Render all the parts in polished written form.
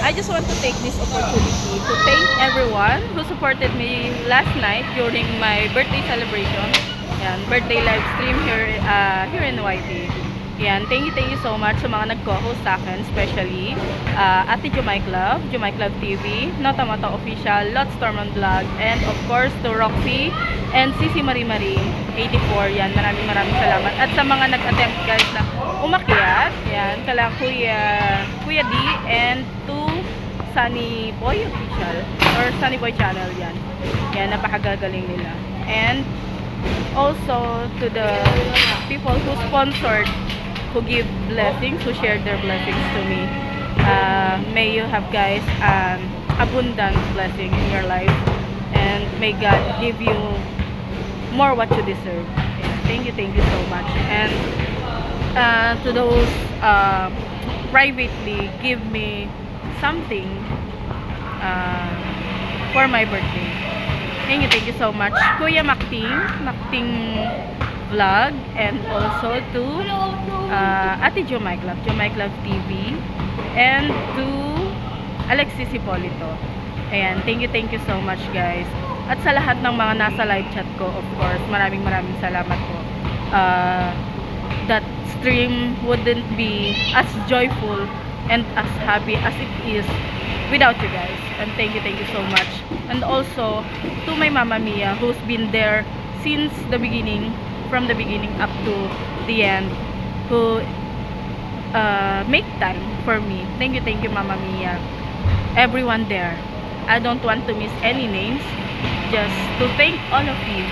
I just want to take this opportunity to thank everyone who supported me last night during my birthday celebration. Yan, birthday live stream here in YT. Yan, thank you so much sa mga nag-co-host sa akin, especially Ate Jumay Club TV, Notamata Official, Lot Storman Vlog, and of course to Roxy and Sisi Marie 84. Yan, maraming salamat. At sa mga nag-attempt guys na umakyat, yan, kala Kuya D and to Sunny Boy Official or Sunny Boy Channel, yan. Yan, napakagagaling nila. And also to the people who sponsored, who give blessings, who shared their blessings to me. May you have guys abundant blessing in your life, and may God give you more what you deserve. Yeah, thank you so much. And to those privately give me something for my birthday. Thank you so much, Kuya Makting Vlog, and also to Ate Jumay Club TV, and to Alexis Hipolito. Ayan, thank you so much guys. At sa lahat ng mga nasa live chat ko, of course, maraming salamat po. That stream wouldn't be as joyful and as happy as it is without you guys. And thank you so much. And also to my Mama Mia, who's been there since the beginning, from the beginning up to the end, who make time for me. Thank you Mama Mia. Everyone there. I don't want to miss any names. Just to thank all of you.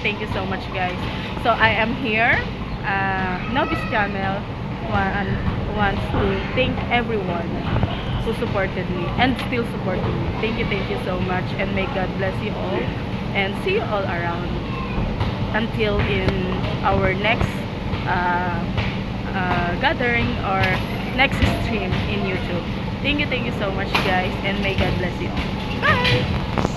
Thank you so much guys. So I am here, Novice Channel wants to thank everyone who supported me and still supporting me. Thank you so much, and may God bless you all, and see you all around until in our next gathering or next stream in YouTube. Thank you so much guys, and may God bless you all. Bye!